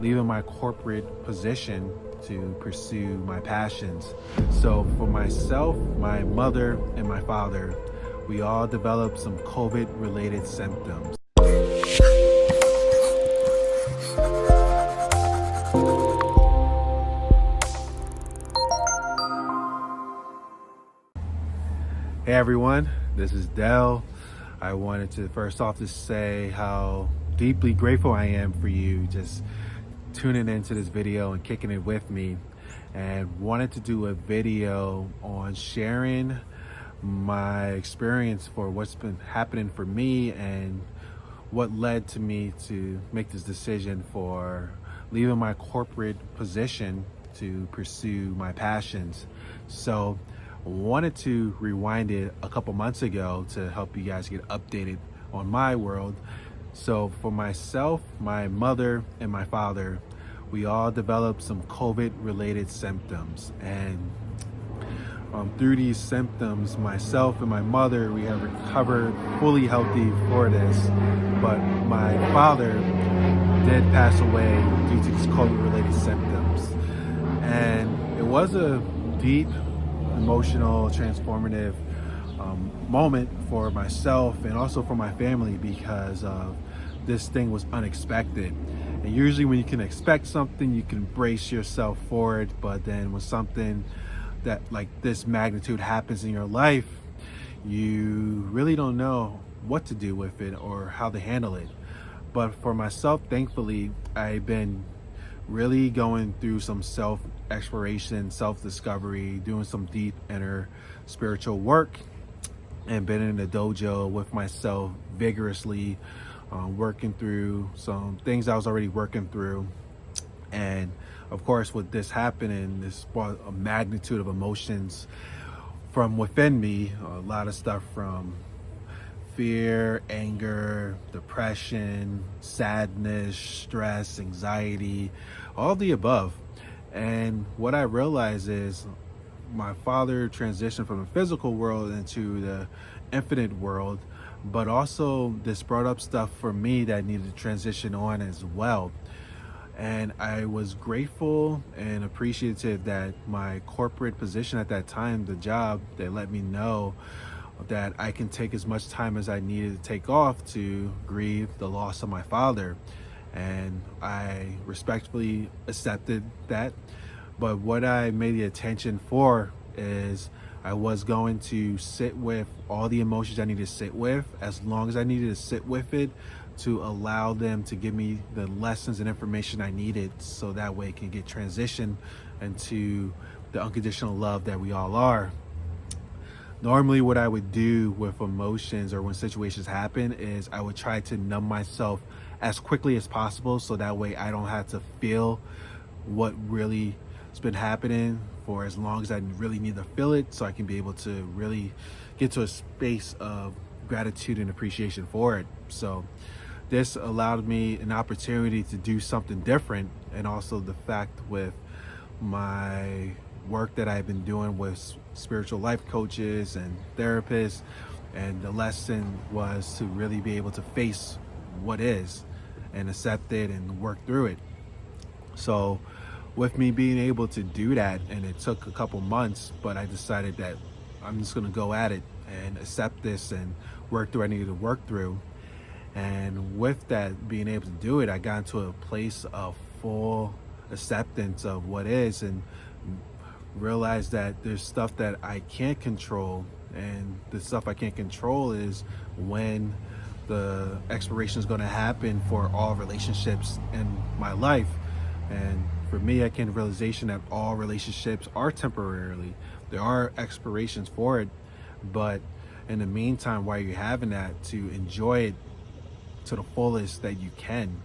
leaving my corporate position to pursue my passions. So for myself, my mother, and my father, we all developed some COVID-related symptoms. Hey everyone, this is Dell. I wanted to first off just say how deeply grateful I am for you just tuning into this video and kicking it with me, and wanted to do a video on sharing my experience for what's been happening for me and what led to me to make this decision for leaving my corporate position to pursue my passions. So wanted to rewind it a couple months ago to help you guys get updated on my world. So for myself, my mother, and my father, we all developed some COVID-related symptoms. And through these symptoms, myself and my mother, we have recovered fully healthy for this. But my father did pass away due to these COVID-related symptoms. And it was a deep, emotional, transformative moment for myself and also for my family, because this thing was unexpected. And usually when you can expect something, you can brace yourself for it, but then when something that like this magnitude happens in your life, you really don't know what to do with it or how to handle it. But for myself, thankfully, I've been really going through some self-exploration, self-discovery, doing some deep inner spiritual work, and been in the dojo with myself vigorously, working through some things I was already working through. And of course, with this happening, this brought a magnitude of emotions from within me, a lot of stuff from fear, anger, depression, sadness, stress, anxiety, all the above. And what I realized is my father transitioned from the physical world into the infinite world, but also this brought up stuff for me that needed to transition on as well. And I was grateful and appreciative that my corporate position at that time, the job, they let me know that I can take as much time as I needed to take off to grieve the loss of my father. And I respectfully accepted that. But what I made the attention for is I was going to sit with all the emotions I needed to sit with, as long as I needed to sit with it, to allow them to give me the lessons and information I needed, so that way it can get transitioned into the unconditional love that we all are. Normally what I would do with emotions or when situations happen is I would try to numb myself as quickly as possible, so that way I don't have to feel what really has been happening for as long as I really need to feel it, so I can be able to really get to a space of gratitude and appreciation for it. So this allowed me an opportunity to do something different. And also the fact with my work that I've been doing with spiritual life coaches and therapists, and the lesson was to really be able to face what is and accept it and work through it. So with me being able to do that, and it took a couple months, but I decided that I'm just going to go at it and accept this and work through what I needed to work through. And with that, being able to do it, I got into a place of full acceptance of what is, and realized that there's stuff that I can't control. And the stuff I can't control is when the expiration is going to happen for all relationships in my life. And for me, I came to the realization that all relationships are temporarily. There are expirations for it, but in the meantime, while you're having that, to enjoy it to the fullest that you can.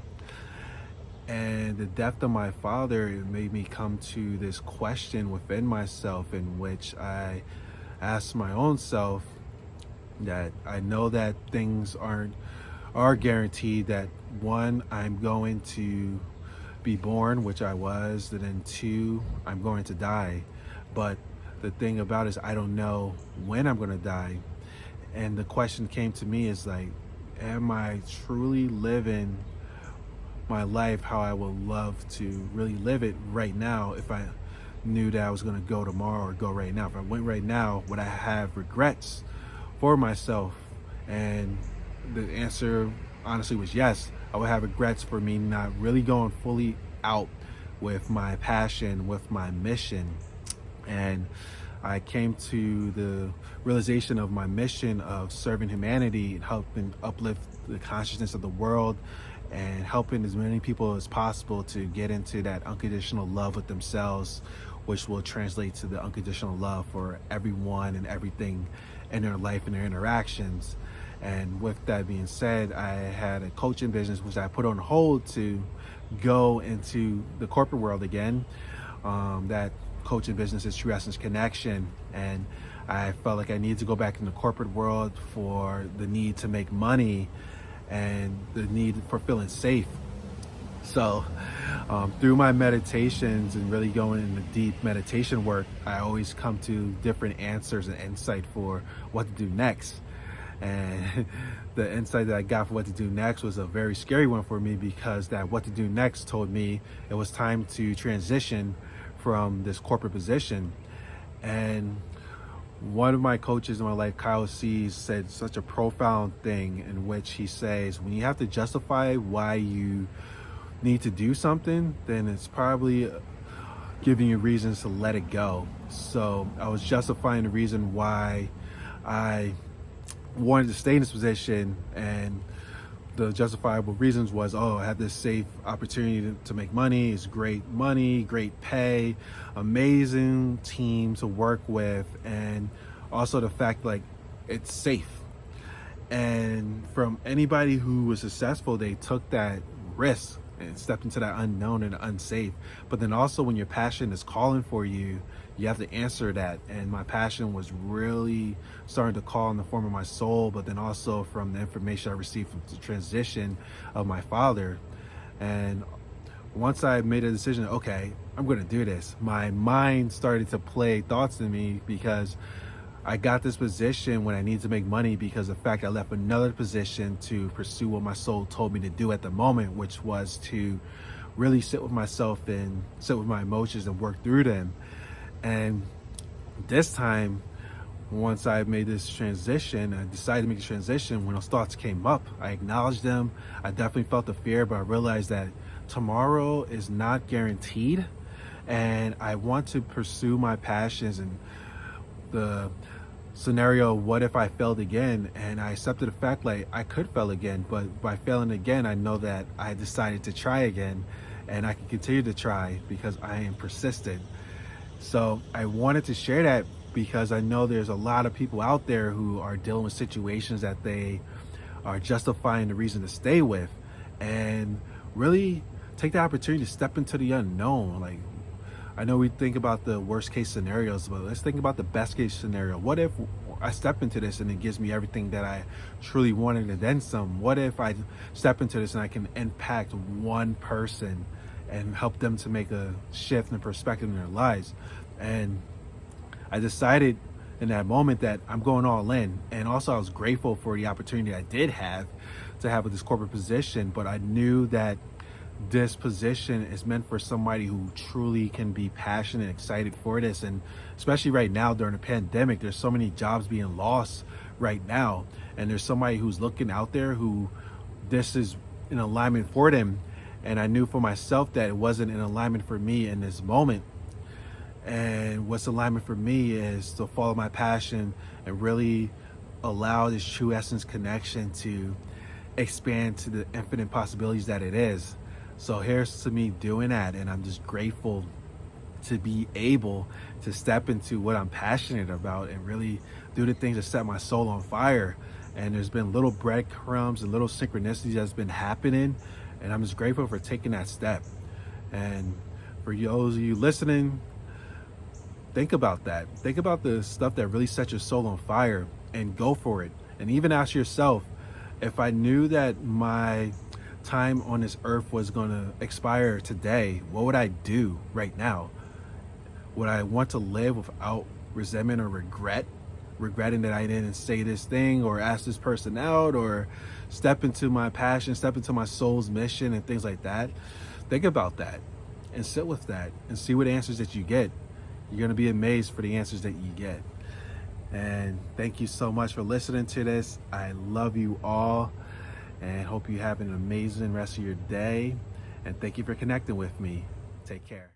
And the death of my father made me come to this question within myself, in which I asked my own self that I know that things are guaranteed, that one, I'm going to be born, which I was, and then two, I'm going to die. But the thing about it is I don't know when I'm going to die. And the question came to me is like, am I truly living my life how I would love to really live it right now if I knew that I was going to go tomorrow or go right now. If I went right now, would I have regrets for myself? And the answer honestly was yes. I would have regrets for me not really going fully out with my passion, with my mission. And I came to the realization of my mission of serving humanity and helping uplift the consciousness of the world and helping as many people as possible to get into that unconditional love with themselves, which will translate to the unconditional love for everyone and everything in their life and their interactions. And with that being said, I had a coaching business which I put on hold to go into the corporate world again. That coaching business is True Essence Connection, and I felt like I needed to go back in the corporate world for the need to make money and the need for feeling safe. So through my meditations and really going into deep meditation work, I always come to different answers and insight for what to do next. And the insight that I got for what to do next was a very scary one for me, because that what to do next told me it was time to transition from this corporate position. And one of my coaches in my life, Kyle C's, said such a profound thing in which he says, when you have to justify why you need to do something, then it's probably giving you reasons to let it go. So I was justifying the reason why I wanted to stay in this position, and the justifiable reasons was, oh, I have this safe opportunity to make money. It's great money, great pay, amazing team to work with, and also the fact like it's safe. And from anybody who was successful, they took that risk and stepped into that unknown and unsafe. But then also when your passion is calling for you, you have to answer that. And my passion was really starting to call in the form of my soul, but then also from the information I received from the transition of my father. And once I made a decision, okay, I'm going to do this, my mind started to play thoughts to me, because I got this position when I needed to make money because of the fact I left another position to pursue what my soul told me to do at the moment, which was to really sit with myself and sit with my emotions and work through them. And this time, once I made this transition, I decided to make the transition, when those thoughts came up, I acknowledged them. I definitely felt the fear, but I realized that tomorrow is not guaranteed, and I want to pursue my passions. And the scenario, what if I failed again? And I accepted the fact like I could fail again, but by failing again, I know that I decided to try again, and I can continue to try because I am persistent. So I wanted to share that because I know there's a lot of people out there who are dealing with situations that they are justifying the reason to stay with, and really take the opportunity to step into the unknown. Like, I know we think about the worst case scenarios, but let's think about the best case scenario. What if I step into this and it gives me everything that I truly wanted and then some? What if I step into this and I can impact one person and help them to make a shift in perspective in their lives? And I decided in that moment that I'm going all in. And also I was grateful for the opportunity I did have to have this corporate position, but I knew that this position is meant for somebody who truly can be passionate and excited for this. And especially right now during the pandemic, there's so many jobs being lost right now, and there's somebody who's looking out there who this is in alignment for them. And I knew for myself that it wasn't in alignment for me in this moment. And what's alignment for me is to follow my passion and really allow this true essence connection to expand to the infinite possibilities that it is. So here's to me doing that, and I'm just grateful to be able to step into what I'm passionate about and really do the things that set my soul on fire. And there's been little breadcrumbs and little synchronicities that's been happening, and I'm just grateful for taking that step. And for those of you listening, think about that. Think about the stuff that really sets your soul on fire and go for it. And even ask yourself, if I knew that my time on this earth was going to expire today, what would I do right now? Would I want to live without resentment or regret regretting that I didn't say this thing or ask this person out or step into my passion, step into my soul's mission and things like that. Think about that and sit with that and see what answers that you get. You're going to be amazed for the answers that you get. And thank you so much for listening to this. I love you all and hope you have an amazing rest of your day. And thank you for connecting with me. Take care.